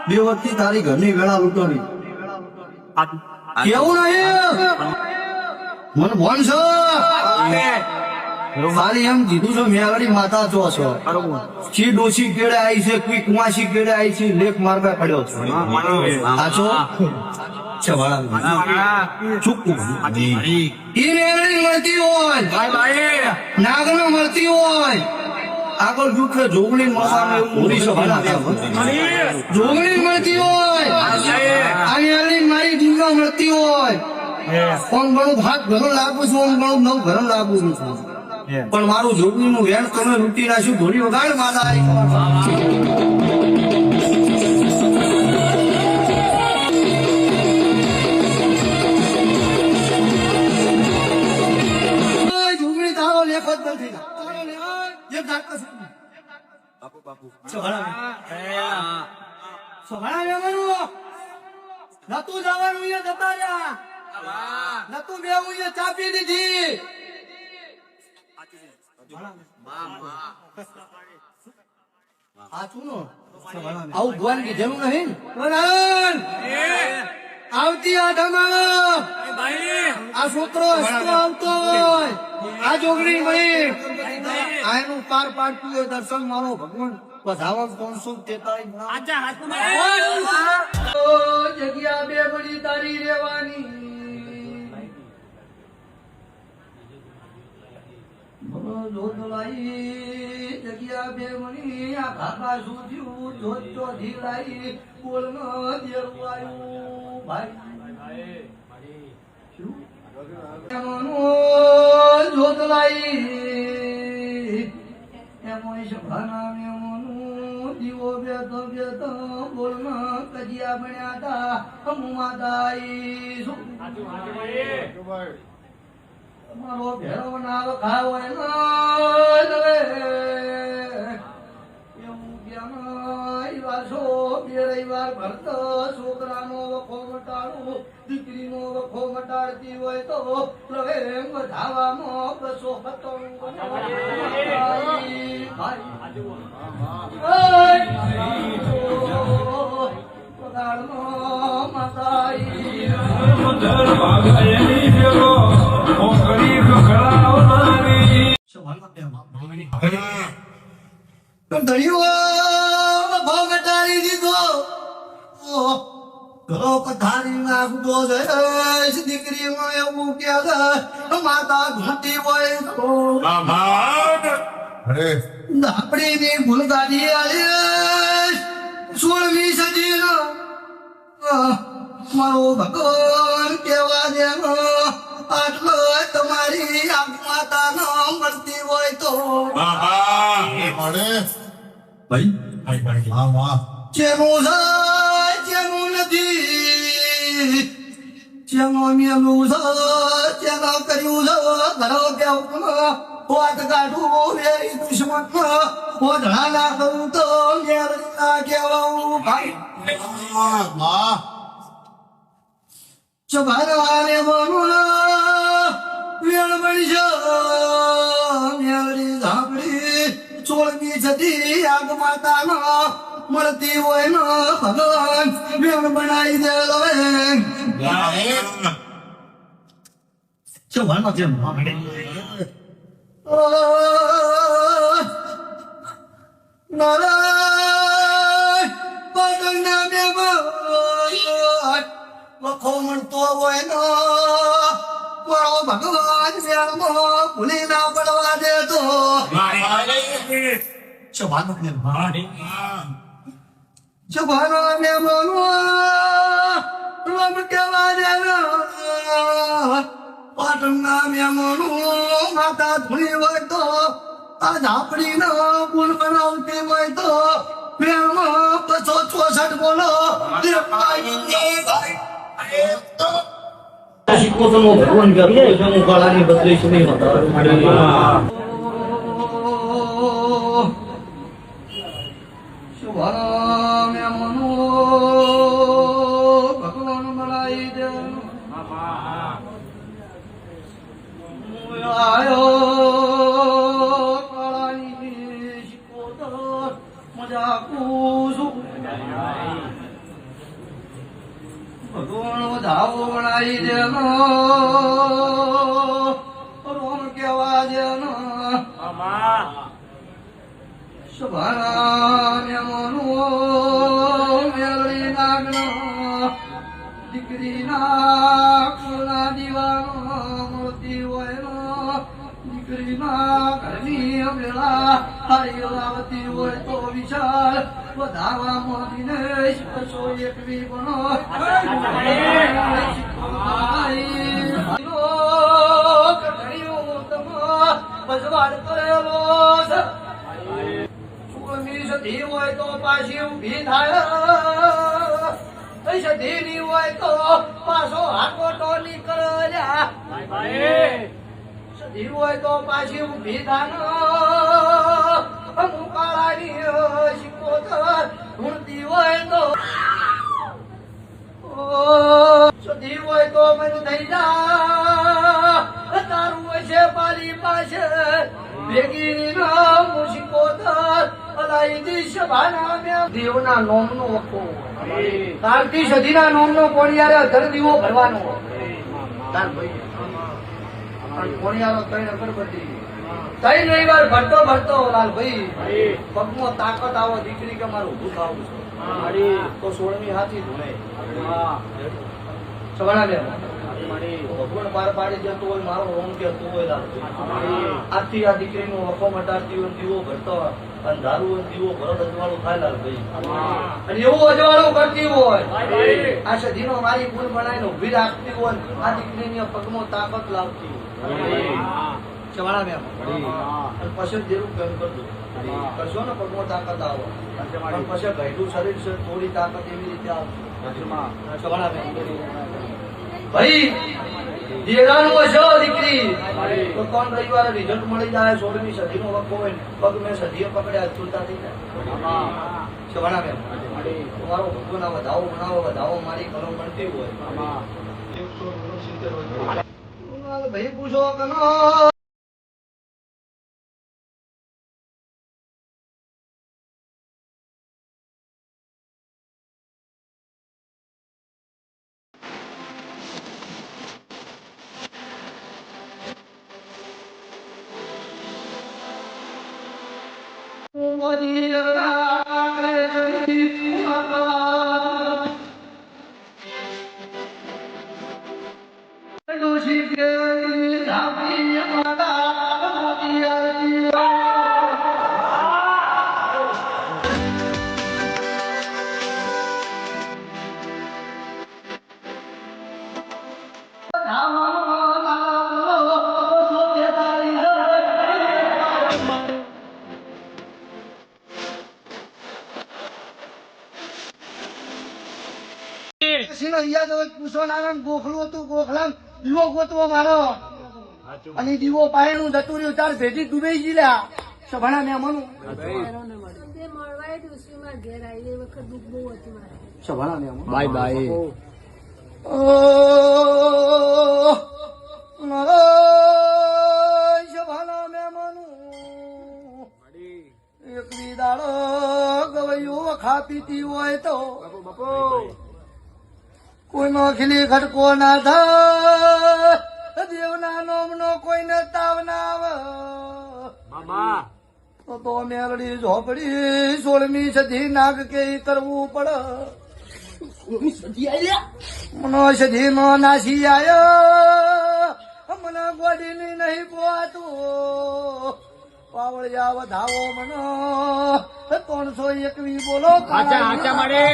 બે વખત તારી ઘરની વેળા લૂંટવાની કેવું નહીં મને બોલ છો મારી એમ કીધું છે મેં આગળ માતા છો છો છી ડોસી કેડે આવી છે કોઈ કુમાસી કેડે આવી છે લેખ મારવા પડ્યો છો સાચો મળતી હોય નાગનો મળતી હોય આગળ દુઃખ જોગણી જોગણી મળતી હોય મારી દુર્ગા મળતી હોય કોણ ઘણું ભાગ ઘણું લાગુ છું ઓમ ઘણું નવ ઘણું લાગુ છું પણ મારું જોગણી નું વેણ તમે લૂંટી નાખ્યું ધોરી વગાડ માતા જોગણી તારો લેખ જ નથી નતું જવાનું જતા રહ્યા નતું બેવું ચાપી દીધી આવું ભગવાન કીધેલું નહીં આવતી આ ધમાલ આ છોકરો આવતો હોય આ જોગણી મળી આનું પાર પાડતું હોય દર્શન મારો ભગવાન વધાવન 343 જગ્યા બે બળી તારી રેવાની જગ્યા બે મણી આ ભાગા સુધ્યું જોત ચોધી લાઈ બોલ ન દેવું આવ્યું ભાઈ જોત લાઈ એમોય સભાના મેમોનું દીવો બેતો બેતો બોલ ન કજિયા બન્યા તા હમુમાં દાઈ મારો ભેરો ના વખાવ એવું જ્ઞાન વાસો બે રવિવાર ભરત છોકરાનો વખો મટાડું દીકરીનો વખો મટાડતી હોય તો લવે વધાવામાં બસો દીકરી એવું કે માતા ઘૂંટી હોય આપડી ની ભૂલગાડી આવી 16મી સદી મારો ભગવાન કેવા દે આટલો તમારી માતા ન મળતી હોય તો ભાઈ જેનું જેનું નથી જેનો મેલું છે જેનો કર્યું છે ઘરો કેવું વાત કાઢું રે દુશ્મન ઓઢા ના કરું તો મેર ના કેવું ભાઈ ચભારવાને બનું વેળ મળી છે મેળી ધાબડી 16મી સદી આગ માતા ન મળતી હોય ન ભગવાન વેળ બનાવી દે ચભાનો જેમ નારાયણ પાટણના બેમાં વખો મળતો હોય ન મારો ભગવાન વેળમાં ભૂલી ના પડવા દેતો ચભાનો જેમ ચભાનો મેમોનું કેવા દે પાટણના મેમોનું માતા ધૂણી હોય તો આ ઝાપડી નો ગુણ બનાવતી હોય તો પ્રેમમાં 264 બોલો ભગવાન કાળાની બદલે સુની ભગવાન બનાવી દે આયો કાળાની શિકોતર મજા કુસુ જવા દેનો સભાના મોનું મેળવી નાગનો દીકરીના કુળના દીવાનો મોતી હોય દીકરીના ઘરની વેળા હારી લાવતી હોય તો વિશાળ વધાવા મોદીને બસો એકવી બનો બજવાડ કરેલો સુગમી સધી હોય તો પાછી ઊભી થાય સધીની હોય તો પાછો હાકોટો નીકળ્યા સધી હોય તો પાછી ઊભી થાય મુકાળાની શિકોતર ઢૂંઢતી હોય તો સધી હોય તો મને થઈ જા તારું છે પાલી પાસે ભેગી મુશિકોતર અલાઈ દિશ ભાના મે દેવના નોમનો વખો કાલથી સધીના નોમનો કોણિયારે અધર દીવો ભરવાનો તાર ભાઈ અને કોણિયારો તઈ અગરબત્તી તઈ નહીં વાર ભરતો લાલભાઈ પગમાં તાકાત આવો દીકરી કે મારું ઊભું થાવું છે તો 16મી હાથી ધૂણે સવાણા લે ભગવાન પાર પાડી જતો હોય મારો ઓમ કેતો હોય લાલભાઈ આથી આ દીકરીનો વખો મટાડતી હોય દીવો ભરતો અંધારું હોય દીવો ભરો અજવાળું થાય લાલભાઈ અને એવું અજવાળું કરતી હોય આ સધીનો મારી ભૂલ બનાવીને ઊભી રાખતી હોય આ દીકરીની પગમાં તાકાત લાવતી હોય ચવાણા મેં અને પછી દેરું કેમ કરજો કરશો ને પગમાં તાકાત આવો પણ પછી ઘેટું શરીર છે થોડી તાકાત એવી રીતે આવે ચવાણા મેં ભાઈ દેરાનું હશે દીકરી તો કોણ રવિવારે રિઝલ્ટ મળી જાય 16મી સદીનો વખો હોય પગ મેં સદીએ પકડ્યા ચૂલતા થઈ જાય ચવાણા મેં તમારો ભગવાન વધાવો મારી કલમ બનતી હોય ભાઈ પૂછો કનો ગોખલું હતું ગોખલા દીવો ગોતવો મારો અને દીવો પાયનું જતું રહ્યું તાર ભેટી ડૂબી ગયેલા સભાના મેં મનું સભાના મેં બાય બાય સભાના મેં મનું એક દાડો ગવૈયો ખાપીતી હોય તો કોઈનો ખીલી ખટકો ના થાય દેવના નોમનો કોઈને તાવ ના આવે તો મેલડી ઝોપડી 16મી સદી નાગ કે કરવું પડે મનો સદી નો નાસી આયો મને ગોડીની નહીં પોતું પાવળિયા વધાવો મનો 321 બોલો આચા મળે